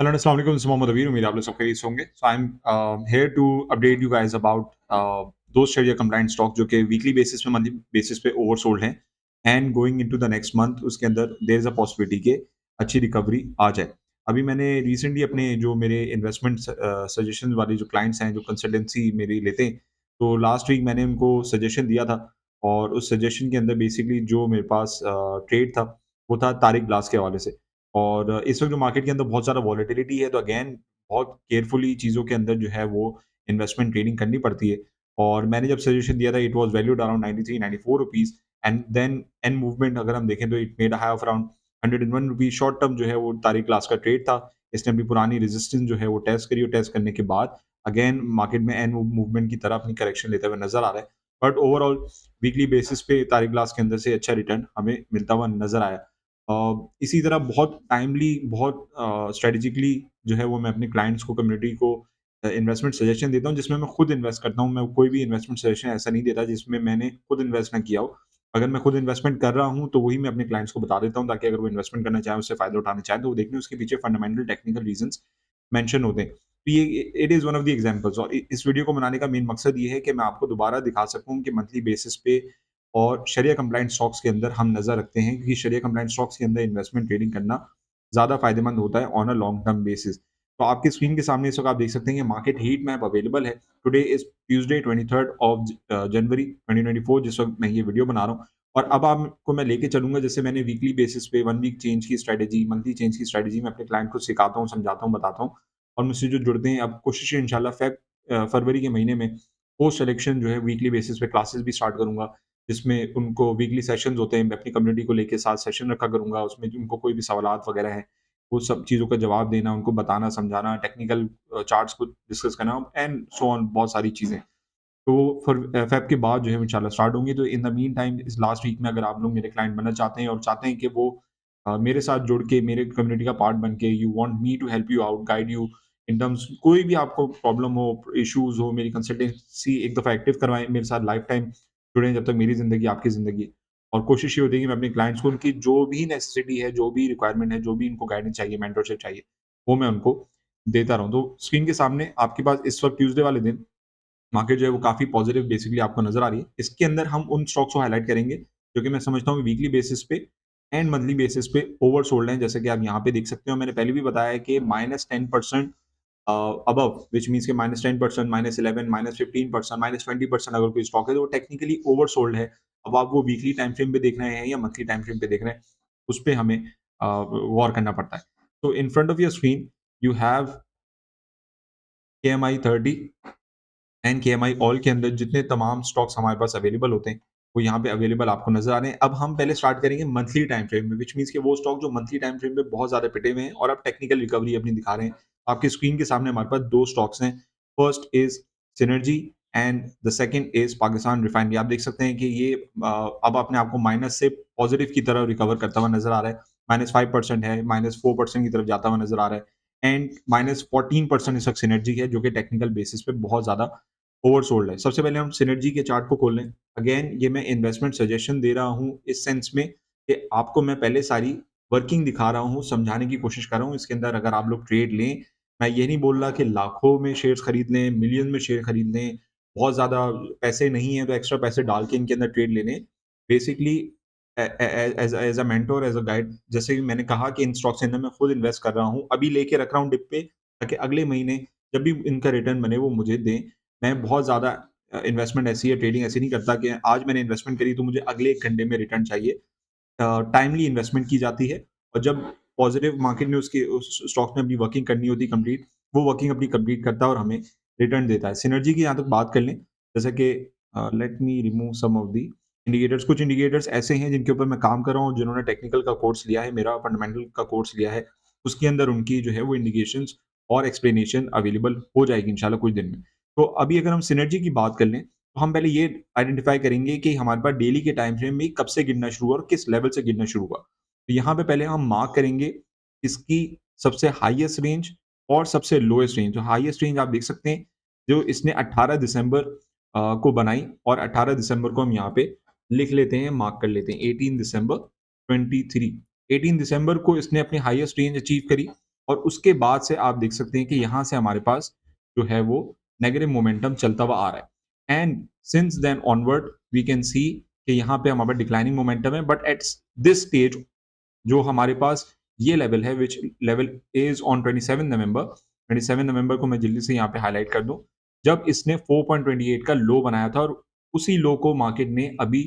Hello अस्सलाम वालेकुम, this is Mohammad अबीर, उम्मीद है आप लोग सब खैरियत से होंगे। So I am here to update you guys about those sharia compliant stock जो कि वीकली बेसिस पे, मंथली बेसिस पे ओवरसोल्ड हैं and going into the next month उसके अंदर देयर इज़ अ पॉसिबिलिटी कि अच्छी रिकवरी आ जाए। अभी मैंने रिसेंटली अपने जो मेरे इन्वेस्टमेंट सजेशन वाले जो क्लाइंट्स हैं, जो कंसल्टेंसी मेरी लेते हैं, तो लास्ट वीक मैंने उनको सजेशन दिया था और उस सजेशन के अंदर बेसिकली जो मेरे पास ट्रेड था, वो था तारिक ग्लास के हवाले से। और इस वक़्त जो मार्केट के अंदर बहुत ज़्यादा वॉलेटिलिटी है, तो अगेन बहुत केयरफुली चीज़ों के अंदर जो है वो इन्वेस्टमेंट ट्रेडिंग करनी पड़ती है। और मैंने जब सजेशन दिया था, it was valued around 93-94 rupees and then and movement अगर हम देखें तो it made a high of around 101 rupees. Short term जो है वो तारिक क्लास का ट्रेड था। इसने अपनी पुरानी रेजिस्टेंस जो है वो टेस्ट करी और टेस्ट करने के बाद अगेन मार्केट में एंड मूवमेंट की तरफ अपनी करेक्शन लेते हुए नज़र आ रहा है। बट ओवरऑल वीकली बेसिस पे तारिक ग्लास के अंदर से अच्छा रिटर्न हमें मिलता हुआ नज़र आया। इसी तरह बहुत टाइमली, बहुत स्ट्रैटेजिकली जो है वो मैं अपने क्लाइंट्स को, कम्युनिटी को इन्वेस्टमेंट सजेशन देता हूँ, जिसमें मैं खुद इन्वेस्ट करता हूँ। मैं कोई भी इन्वेस्टमेंट सजेशन ऐसा नहीं देता जिसमें मैंने खुद इन्वेस्ट ना किया हो। अगर मैं खुद इन्वेस्टमेंट कर रहा हूँ, तो वही मैं अपने क्लाइंट्स को बता देता हूँ, ताकि अगर वो इन्वेस्टमेंट करना चाहें, उससे फ़ायदा उठाना चाहें, तो वो देखें उसके पीछे फंडामेंटल टेक्निकल रीज़न्स मेंशन होते हैं। तो ये it is one of the examples. और इस वीडियो को बनाने का मेन मकसद ये है कि मैं आपको दोबारा दिखा सकूँ कि मंथली बेसिस पे और शरिया कंप्लायंट स्टॉक्स के अंदर हम नज़र रखते हैं, क्योंकि शरिया कंप्लायंट स्टॉक्स के अंदर इन्वेस्टमेंट ट्रेडिंग करना ज़्यादा फ़ायदेमंद होता है on a long term basis. तो आपकी स्क्रीन के सामने इस वक़्त आप देख सकते हैं कि मार्केट हीट मैप अवेलेबल है। Today is Tuesday 23rd of January 2024, जिस वक़्त मैं ये वीडियो बना रहा हूँ। और अब आपको मैं लेके चलूँगा, जैसे मैंने वीकली बेसिस पे 1 वीक चेंज की स्ट्रैटेजी, मंथली चेंज की स्ट्रैटेजी मैं अपने क्लाइंट को सिखाता हूँ, समझाता हूँ, बताता हूँ। और मुझसे जो जुड़ते हैं, अब कोशिश है इंशाल्लाह फरवरी के महीने में पोस्ट इलेक्शन जो है वीकली बेसिस पे क्लासेस भी स्टार्ट करूँगा, जिसमें उनको वीकली सेशंस होते हैं। मैं अपनी कम्युनिटी को लेके 7 सेशन रखा करूँगा, उसमें उनको कोई भी सवालात वगैरह हैं, वो सब चीज़ों का जवाब देना, उनको बताना, समझाना, टेक्निकल चार्ट्स को डिस्कस करना एंड सो ऑन, बहुत सारी चीज़ें। तो फ़ेब के बाद जो है इंशाल्लाह स्टार्ट होंगी। तो इन द मीन टाइम इस लास्ट वीक में अगर आप लोग मेरे क्लाइंट बनना चाहते हैं और चाहते हैं कि वो मेरे साथ जुड़ के मेरे कम्युनिटी का पार्ट बन के, you want me to help you out, guide you in terms, कोई भी आपको प्रॉब्लम हो, इश्यूज़ हो, मेरी कंसल्टेंसी एक दफ़ा एक्टिव करवाएँ, मेरे साथ लाइफ टाइम जुड़ें, जब तक मेरी ज़िंदगी आपकी ज़िंदगी है। और कोशिश ये होती है कि मैं अपने क्लाइंट्स को उनकी जो भी नेसेसिटी है, जो भी रिक्वायरमेंट है, जो भी उनको गाइडेंस चाहिए, मेंटरशिप चाहिए, वो मैं उनको देता रहूँ। तो स्क्रीन के सामने आपके पास इस वक़्त ट्यूसडे वाले दिन मार्केट जो है वो काफ़ी पॉजिटिव बेसिकली आपको नज़र आ रही है। इसके अंदर हम उन स्टॉक्स को हाइलाइट करेंगे, जो कि मैं समझता हूँ कि वीकली बेसिस पे एंड मंथली बेसिस पे ओवरसोल्ड हैं। जैसे कि आप यहाँ पे देख सकते हो, मैंने पहले भी बताया है कि -10% अबव, व्हिच मीन्स कि -10%, -11, -15%, -20% अगर कोई स्टॉक है, तो वो टेक्निकली ओवरसोल्ड है। अब आप वो वीकली टाइम फ्रेम पे देख रहे हैं या मंथली टाइम फ्रेम पे देख रहे हैं, उस पे हमें गौर करना पड़ता है। तो in front of your screen you have KMI 30 and KMI all के अंदर जितने तमाम स्टॉक्स हमारे पास अवेलेबल होते हैं, वो यहाँ पे अवेलेबल आपको नज़र आ रहे हैं। अब हम पहले स्टार्ट करेंगे मंथली टाइम फ्रेम में, व्हिच मीन्स कि वो स्टॉक जो मंथली टाइम फ्रेम पे बहुत ज़्यादा पिटे हुए हैं और अब टेक्निकल रिकवरी अपनी दिखा रहे हैं। आपकी स्क्रीन के सामने हमारे पास 2 स्टॉक्स हैं। First is synergy and the second is Pakistan refinery. आप देख सकते हैं कि ये अब अपने आप को माइनस से पॉजिटिव की तरफ रिकवर करता हुआ नज़र आ रहा है। -5% है, -4% की तरफ जाता हुआ नज़र आ रहा है एंड -14% इस वक़्त सिनर्जी है, जो कि टेक्निकल बेसिस पे बहुत ज़्यादा ओवरसोल्ड है। सबसे पहले हम सिनर्जी के चार्ट को खोल लें। अगेन ये मैं इन्वेस्टमेंट सजेशन दे रहा हूँ इस सेंस में कि आपको मैं पहले सारी वर्किंग दिखा रहा हूँ, समझाने की कोशिश कर रहा हूँ। इसके अंदर अगर आप लोग ट्रेड लें, मैं ये नहीं बोल रहा कि लाखों में शेयर्स खरीद लें, मिलियन में शेयर खरीद लें, बहुत ज़्यादा पैसे नहीं हैं तो एक्स्ट्रा पैसे डाल के इनके अंदर ट्रेड ले लें। Basically as a mentor, as a guide, जैसे कि मैंने कहा कि इन स्टॉक्स के अंदर मैं खुद इन्वेस्ट कर रहा हूँ। अभी लेके रख रहा हूँ डिप पे, ताकि अगले महीने जब भी इनका रिटर्न बने वो मुझे दें। मैं बहुत ज़्यादा इन्वेस्टमेंट ऐसी है, ट्रेडिंग ऐसी नहीं करता कि आज मैंने इन्वेस्टमेंट करी तो मुझे अगले 1 घंटे में रिटर्न चाहिए। टाइमली इन्वेस्टमेंट की जाती है और जब पॉजिटिव मार्केट में उसके उस स्टॉक में अपनी वर्किंग करनी होती है कंप्लीट, वो वर्किंग अपनी कंप्लीट करता है और हमें रिटर्न देता है। सिनर्जी की यहाँ तक बात कर लें, जैसे कि let me remove some of the indicators. कुछ इंडिकेटर्स ऐसे हैं जिनके ऊपर मैं काम कर रहा हूँ, जिन्होंने टेक्निकल का कोर्स लिया है, मेरा फंडामेंटल का कोर्स लिया है, उसके अंदर उनकी जो है वो इंडिकेशंस और एक्सप्लेनेशन अवेलेबल हो जाएगी इंशाल्लाह कुछ दिन में। तो अभी अगर हम सिनर्जी की बात कर लें, तो हम पहले ये आइडेंटिफ़ाई करेंगे कि हमारे पास डेली के टाइम फ्रेम में कब से गिरना शुरू हुआ और किस लेवल से गिरना शुरू हुआ। तो यहाँ पे पहले हम मार्क करेंगे इसकी सबसे हाईएस्ट रेंज और सबसे लोएस्ट रेंज। जो हाईएस्ट रेंज आप देख सकते हैं, जो इसने 18 दिसंबर को बनाई, और 18 दिसंबर को हम यहाँ पे लिख लेते हैं, मार्क कर लेते हैं 18 दिसंबर 23। 18 दिसंबर को इसने अपनी हाईएस्ट रेंज अचीव करी और उसके बाद से आप देख सकते हैं कि यहाँ से हमारे पास जो है वो नेगेटिव मोमेंटम चलता हुआ आ रहा है and since then onward we can see कि यहाँ पे हमारे डिक्लाइनिंग मोमेंटम है बट एट दिस स्टेज जो हमारे पास ये लेवल है which level is on 27 November को मैं जल्दी से यहाँ पे हाईलाइट कर दूं जब इसने 4.28 का लो बनाया था और उसी लो को मार्केट ने अभी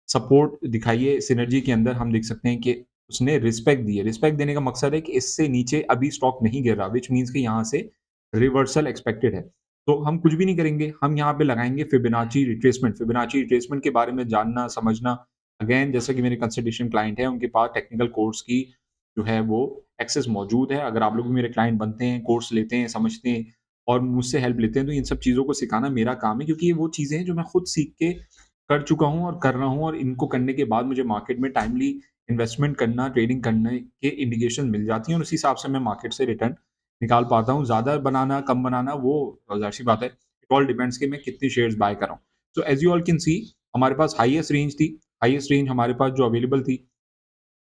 सपोर्ट दिखाई है सिनर्जी के अंदर हम देख सकते हैं कि उसने रिस्पेक्ट दी है रिस्पेक्ट देने का मकसद है कि इससे नीचे अभी स्टॉक नहीं गिर रहा विच मीन्स कि यहाँ से रिवर्सल एक्सपेक्टेड है तो हम कुछ भी नहीं करेंगे हम यहाँ पे लगाएंगे फिबोनाची रिट्रेसमेंट के बारे में जानना समझना अगेन जैसे कि मेरे कंसल्टेशन क्लाइंट है उनके पास टेक्निकल कोर्स की जो है वो एक्सेस मौजूद है अगर आप लोग भी मेरे क्लाइंट बनते हैं कोर्स लेते हैं समझते हैं और मुझसे हेल्प लेते हैं तो इन सब चीज़ों को सिखाना मेरा काम है क्योंकि ये वो चीज़ें हैं जो मैं खुद सीख के कर चुका हूँ और कर रहा हूँ और इनको करने के बाद मुझे मार्केट में टाइमली इन्वेस्टमेंट करना ट्रेडिंग करने के इंडिकेशन मिल जाती हैं और उसी हिसाब से मैं मार्केट से रिटर्न निकाल पाता हूँ ज़्यादा बनाना कम बनाना वो जाहिर सी बात है इट ऑल डिपेंड्स कि मैं कितनी शेयर्स बाय कर रहा हूँ so as you all can see हमारे पास हाईएस्ट रेंज हमारे पास जो अवेलेबल थी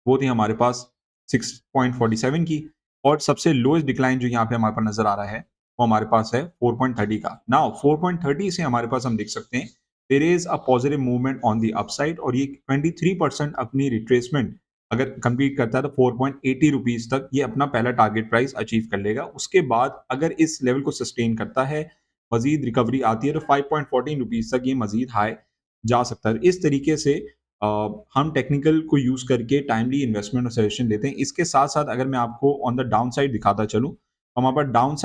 वो थी हमारे पास 6.47 की और सबसे लोएस्ट डिक्लाइन जो यहाँ पे हमारे पास नजर आ रहा है वो हमारे पास है 4.30 का नाउ 4.30 से हमारे पास हम देख सकते हैं there is a positive movement on the upside और ये 23% अपनी रिट्रेसमेंट अगर कंप्लीट करता है तो 4.80 रुपीज तक ये अपना पहला टारगेट प्राइस अचीव कर लेगा उसके बाद अगर इस लेवल को सस्टेन करता है मजीद रिकवरी आती है तो 5.14 रुपीज तक ये मजीद हाई जा सकता है इस तरीके से अ, हम टेक्निकल को यूज़ करके टाइमली इन्वेस्टमेंट और सजेशन देते हैं। इसके साथ-साथ अगर मैं आपको ऑन द डाउन साइड दिखाता चलूँ, तो हमारे पास down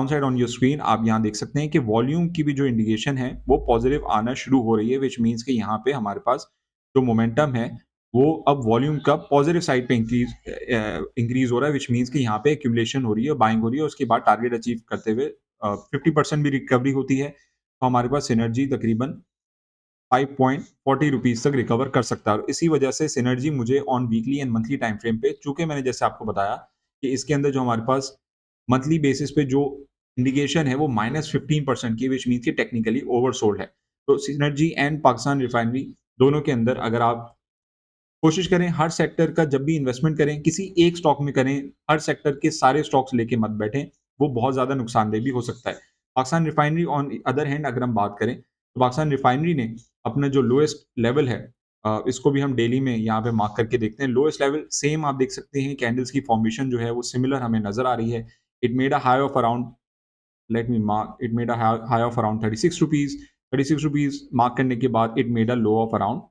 side on your screen आप यहाँ देख सकते हैं कि वॉल्यूम की भी जो इंडिकेशन है, वो पॉजिटिव आना शुरू हो रही है, व्हिच मीन्स कि यहाँ पे हमारे पास जो मोमेंटम है, वो अब वॉल्यूम का पॉजिटिव साइड पे इंक्रीज़ हो रहा है, व्हिच मीन्स कि यहाँ पे एक्यूमुलेशन हो रही है, बाइंग हो रही है, उसके बाद टारगेट अचीव करते हुए 50% भी रिकवरी होती है, तो हमारे पास सिनर्जी तकरीबन 5.40 रुपीज़ तक रिकवर कर सकता है और इसी वजह से सिनर्जी मुझे on weekly and monthly time frame पे चूँकि मैंने जैसे आपको बताया कि इसके अंदर जो हमारे पास मंथली बेसिस पे जो इंडिकेशन है वो -15% की व्हिच मीन्स कि टेक्निकली ओवरसोल्ड है। तो सिनर्जी एंड पाकिस्तान रिफाइनरी दोनों के अंदर अगर आप कोशिश करें हर सेक्टर का जब भी इन्वेस्टमेंट करें, किसी एक स्टॉक में करें, हर सेक्टर के सारे स्टॉक्स लेके मत बैठें, वो बहुत ज़्यादा नुकसानदेह भी हो सकता है। Pakistan refinery on the other hand अगर हम बात करें, तो पाकिस्तान रिफाइनरी ने अपना जो लोएस्ट लेवल है इसको भी हम डेली में यहाँ पे मार्क करके देखते हैं। लोएस्ट लेवल सेम आप देख सकते हैं कैंडल्स की फॉर्मेशन जो है वो सिमिलर हमें नज़र आ रही है। It made a high of around late me mark it made a high of around 36 rupees 36 rupees mark करने के बाद it made a low of around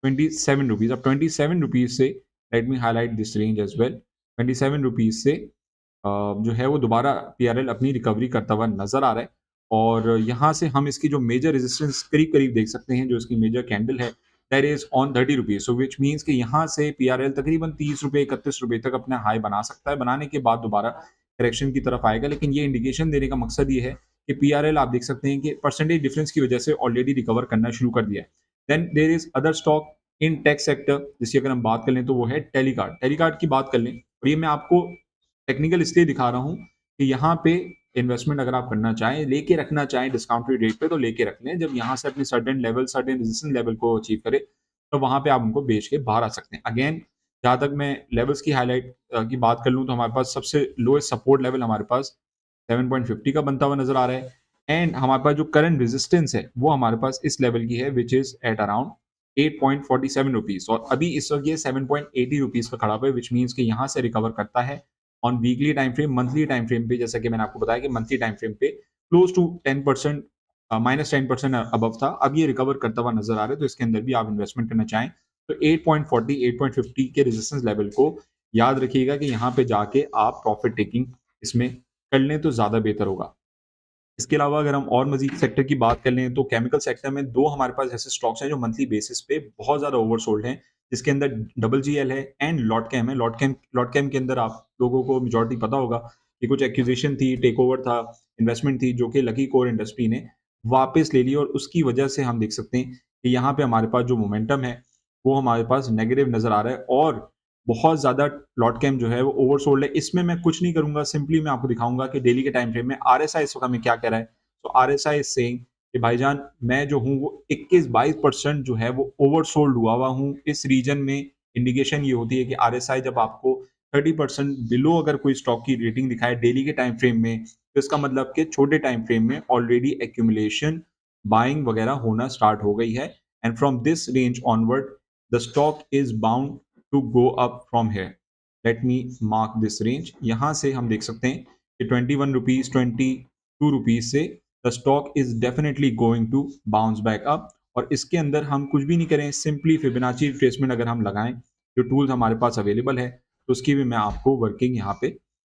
27 rupees अब 27 रुपीज़ से let me highlight this range as well 27 rupees से जो है वो दोबारा पीआरएल अपनी रिकवरी करता हुआ नज़र आ रहा है और यहाँ से हम इसकी जो मेजर रेजिस्टेंस करीब-करीब देख सकते हैं, जो इसकी मेजर कैंडल है, that is on 30 rupees so which means कि यहाँ से पीआरएल तकरीबन 30 रुपए, 31 रुपए तक अपना हाई बना सकता है। बनाने के बाद दोबारा करेक्शन की तरफ आएगा, लेकिन ये इंडिकेशन देने का मकसद ये है कि पीआरएल आप देख सकते हैं कि परसेंटेज डिफरेंस की वजह से ऑलरेडी रिकवर करना शुरू कर दिया है। Then there is other stock in tech sector जिसकी अगर हम बात कर लें तो वो है टेलीकार्ट। टेलीकार्ट की बात कर लें और ये मैं आपको टेक्निकल इसलिए दिखा रहा हूँ कि यहाँ पे इन्वेस्टमेंट अगर आप करना चाहें, लेके रखना चाहें डिस्काउंटेड रेट पे तो लेके रख लें। जब यहाँ से अपनी सर्टेन रेजिस्टेंस लेवल को अचीव करे, तो वहाँ पे आप उनको बेच के बाहर आ सकते हैं। अगेन जहाँ तक मैं लेवल्स की हाइलाइट की बात कर लूँ तो हमारे पास सबसे लोएस्ट सपोर्ट लेवल हमारे पास 7.50 का बनता हुआ नज़र आ रहा है एंड हमारे पास जो करंट रेजिस्टेंस है, वो हमारे पास इस लेवल की है which is at around 8.47 rupees और अभी इस वक़्त ये 7.80 रुपीज़ पे खड़ा हुआ है व्हिच मीन्स कि यहाँ से रिकवर करता है on weekly time frame, monthly time frame पे जैसा कि मैंने आपको बताया कि मंथली टाइम फ्रेम पे क्लोज टू 10% -10% अबव था। अब ये रिकवर करता हुआ नज़र आ रहा है, तो इसके अंदर भी आप इन्वेस्टमेंट करना चाहें, तो 8.40, 8.50 के रेजिस्टेंस लेवल को याद रखिएगा कि यहाँ पे जाके आप प्रॉफिट टेकिंग इसमें कर लें तो ज़्यादा बेहतर होगा। इसके अलावा अगर हम और मज़ीद सेक्टर की बात कर लें तो केमिकल सेक्टर में 2 हमारे पास ऐसे स्टॉक्स हैं जो मंथली बेसिस पे बहुत ज़्यादा ओवरसोल्ड हैं, जिसके अंदर डबल जीएल है एंड लॉटकेम है। लॉटकेम के अंदर आप लोगों को मेजॉरिटी पता होगा कि कुछ एक्विजिशन थी, टेकओवर था, इन्वेस्टमेंट थी जो कि लकी कोर इंडस्ट्री ने वापस ले ली और उसकी वजह से हम देख सकते हैं कि यहाँ पे हमारे पास जो मोमेंटम है, वो हमारे पास नेगेटिव नज़र आ रहा है और बहुत ज़्यादा लॉटकेम जो है वो ओवरसोल्ड है। इसमें मैं कुछ नहीं करूँगा, सिंपली मैं आपको दिखाऊँगा कि डेली के टाइम फ्रेम में आरएसआई इस वक़्त हमें क्या कह रहा है। तो आरएसआई इज़ सेइंग कि भाईजान मैं जो हूँ वो 21-22% जो है वो ओवरसोल्ड हुआ हुआ हूँ। इस रीजन में इंडिकेशन ये होती है कि आरएसआई जब आपको 30% बिलो अगर कोई स्टॉक की रेटिंग दिखाए डेली के टाइम फ्रेम में, तो इसका मतलब कि छोटे टाइम फ्रेम में ऑलरेडी एक्यूमुलेशन, बाइंग वगैरह होना स्टार्ट हो गई है and from this range onward the stock is bound to go up from here. Let me mark this range. यहाँ से हम देख सकते हैं कि 21 रुपीज़, 22 रुपीज़ से the stock is definitely going to bounce back up. और इसके अंदर हम कुछ भी नहीं करें, सिंपली फिबोनाची रिट्रेसमेंट अगर हम लगाएं, जो टूल्स हमारे पास अवेलेबल है, तो उसकी भी मैं आपको वर्किंग यहाँ पे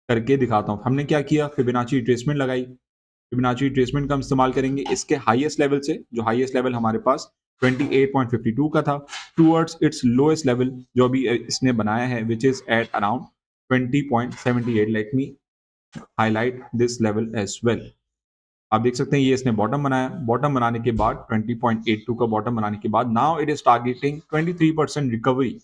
करके दिखाता हूँ। हमने क्या किया, फिबोनाची रिट्रेसमेंट लगाई। फिबोनाची रिट्रेसमेंट का हम इस्तेमाल करेंगे इसके हाईएस्ट लेवल से, जो हाईएस्ट लेवल हमारे पास 28.52 का था, टूवर्ड्स इट्स लोएस्ट लेवल जो अभी इसने बनाया है, which is at around 20.78। Let me highlight this level as well. आप देख सकते हैं ये इसने बॉटम बनाया, बॉटम बनाने के बाद 20.82 का बॉटम बनाने के बाद now it is targeting 23% recovery,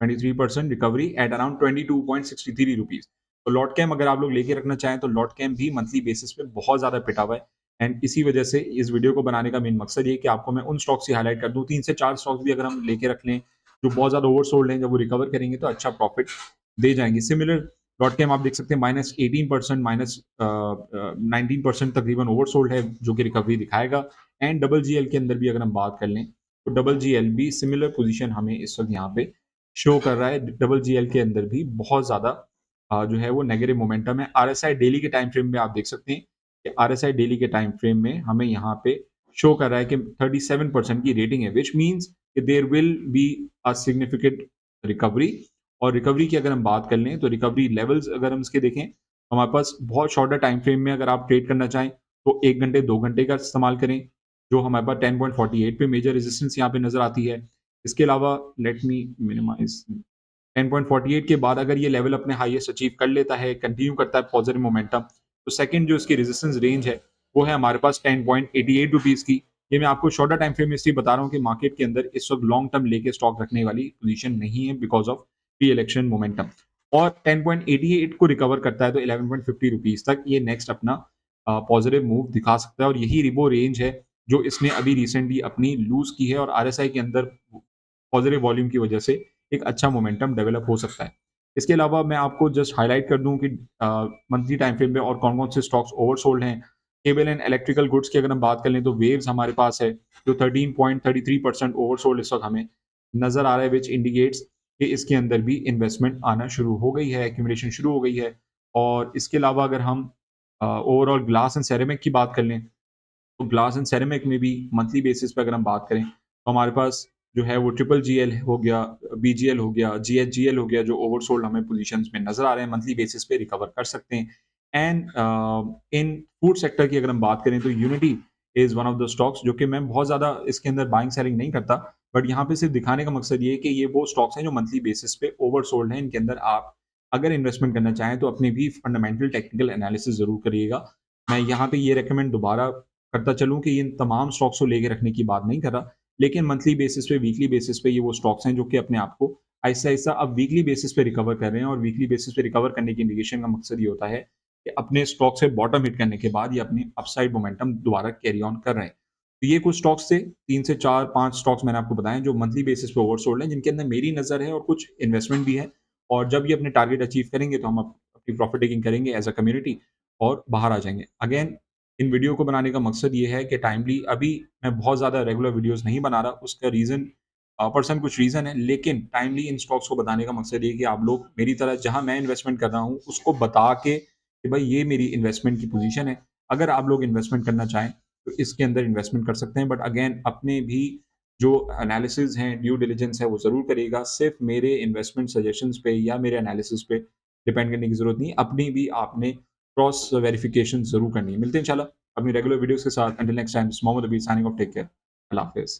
23% recovery at around 22.63 rupees. तो लॉट कैम अगर आप लोग लेके रखना चाहें तो लॉट कैम भी मंथली बेसिस पे बहुत ज्यादा पिटा हुआ है। एंड इसी वजह से इस वीडियो को बनाने का मेन मकसद ये कि आपको मैं उन स्टॉक्स की हाईलाइट कर दूं, 3 से 4 स्टॉक्स भी अगर हम लेके रख लें जो बहुत ज्यादा ओवरसोल्ड हैं, जब वो रिकवर करेंगे तो अच्छा प्रॉफिट दे जाएंगे। सिमिलर डॉट कैम आप देख सकते हैं -18%, -19% तकरीबन ओवरसोल्ड है, जो कि रिकवरी दिखाएगा। एंड डबल जीएल के अंदर भी अगर हम बात कर लें तो डबल जीएल भी सिमिलर पोजीशन हमें इस वक्त यहाँ पे शो कर रहा है। डबल जीएल के अंदर भी बहुत ज्यादा जो है वो नेगेटिव मोमेंटम है। आरएसआई डेली के टाइम फ्रेम में आप देख सकते हैं कि आरएसआई डेली के टाइम फ्रेम में हमें यहाँ पे शो कर रहा है कि 37% की रेटिंग है, विच मीन्स कि there will be a significant recovery. और रिकवरी की अगर हम बात कर लें तो रिकवरी लेवल्स अगर हम इसके देखें, तो हमारे पास बहुत शॉर्टर टाइम फ्रेम में अगर आप ट्रेड करना चाहें तो 1 घंटे 2 घंटे का इस्तेमाल करें, जो हमारे पास 10.48 पे मेजर रेजिस्टेंस यहाँ पे नज़र आती है। इसके अलावा लेट मी मिनिमाइज़ 10.48 के बाद अगर ये लेवल अपने हाईएस्ट अचीव कर लेता है, कंटिन्यू करता है पॉजिटिव मोमेंटम, तो सेकंड जो इसकी रेजिस्टेंस रेंज है, वो है हमारे पास 10.88 रुपीज़ की। ये मैं आपको शॉर्टर टाइम फ्रेम में इसलिए बता रहा हूँ कि मार्केट के अंदर इस वक्त लॉन्ग टर्म लेके स्टॉक रखने वाली पोजीशन नहीं है because of pre election momentum. और 10.88 को रिकवर करता है तो 11.50 रुपीज़ तक ये नेक्स्ट अपना पॉजिटिव मूव दिखा सकता है। और यही रिबो रेंज है जो इसने अभी रिसेंटली अपनी लूज़ की है और आरएसआई के अंदर पॉजिटिव वॉल्यूम की वजह से एक अच्छा मोमेंटम डेवलप हो सकता है। इसके अलावा मैं आपको जस्ट हाइलाइट कर दूँ कि मंथली टाइम फ्रेम में और कौन-कौन से स्टॉक्स ओवरसोल्ड हैं। केबल एंड इलेक्ट्रिकल गुड्स की अगर हम बात कर लें तो वेव्स हमारे पास है, जो 13.33% ओवरसोल्ड इस वक्त हमें नज़र आ रहा है, विच इंडिकेट्स कि इसके अंदर भी इन्वेस्टमेंट आना शुरू हो गई है, एक्यूमुलेशन शुरू हो गई है। और इसके अलावा अगर हम ओवरऑल ग्लास एंड सेरेमिक की बात कर लें, तो ग्लास एंड सेरेमिक में भी मंथली बेसिस पे अगर हम बात करें, तो हमारे पास जो है वो ट्रिपल जीएल हो गया, बीजीएल हो गया, जीएचजीएल हो गया, जो ओवरसोल्ड हमें पोजीशंस में नज़र आ रहे हैं, मंथली बेसिस पे रिकवर कर सकते हैं। एंड इन फूड सेक्टर की अगर हम बात करें तो unity is one of the stocks, जो कि मैं बहुत ज़्यादा इसके अंदर बाइंग सेलिंग नहीं करता, बट यहाँ पे सिर्फ दिखाने का मकसद ये है कि ये वो स्टॉक्स हैं जो मंथली बेसिस पे ओवरसोल्ड हैं। इनके अंदर आप अगर इन्वेस्टमेंट करना चाहें तो अपनी भी फंडामेंटल टेक्निकल एनालिसिस ज़रूर करिएगा। मैं यहाँ पे ये रिकमेंड दोबारा करता चलूँ कि इन तमाम स्टॉक्स को लेके रखने की बात नहीं कर रहा, लेकिन मंथली बेसिस पे, वीकली बेसिस पे ये वो स्टॉक्स हैं जो कि अपने आप को आहिस्ता-आहिस्ता अब वीकली बेसिस पे रिकवर कर रहे हैं। और वीकली बेसिस पे रिकवर करने की इंडिकेशन का मकसद ये होता है कि अपने स्टॉक से बॉटम हिट करने के बाद ये अपनी अपसाइड मोमेंटम दोबारा कैरी ऑन कर रहे हैं। तो ये कुछ स्टॉक्स थे, 3 से 4, 5 स्टॉक्स मैंने आपको बताए जो मंथली बेसिस पे ओवरसोल्ड हैं, जिनके अंदर मेरी नज़र है और कुछ इन्वेस्टमेंट भी है। और जब ये अपने टारगेट अचीव करेंगे तो हम अपनी प्रॉफिट टेकिंग करेंगे एज़ अ कम्युनिटी और बाहर आ जाएँगे। अगेन इन वीडियो को बनाने का मकसद ये है कि टाइमली अभी मैं बहुत ज़्यादा रेगुलर वीडियोज़ नहीं बना रहा, उसका रीज़न पर्सनल कुछ रीज़न है, लेकिन टाइमली इन स्टॉक्स को बताने का मकसद ये है कि आप लोग मेरी तरह जहाँ मैं इन्वेस्टमेंट कर रहा हूँ, उसको बता के कि भाई ये मेरी इन्वेस्टमेंट की पोज़ीशन है। अगर आप लोग इन्वेस्टमेंट करना चाहें, तो इसके अंदर इन्वेस्टमेंट कर सकते हैं, बट अगेन अपने भी जो एनालिसिस हैं, ड्यू डिलिजेंस है, वो ज़रूर करिएगा। सिर्फ़ मेरे इन्वेस्टमेंट सजेशंस पे या मेरे एनालिसिस पे डिपेंड करने की ज़रूरत नहीं है। अपनी भी आपने क्रॉस वेरिफिकेशन ज़रूर करनी है। मिलते हैं इंशाल्लाह अपनी रेगुलर वीडियोज़ के साथ। Until next time, this is Mohammad Abid signing off. Take care. Allah हाफ़िज़।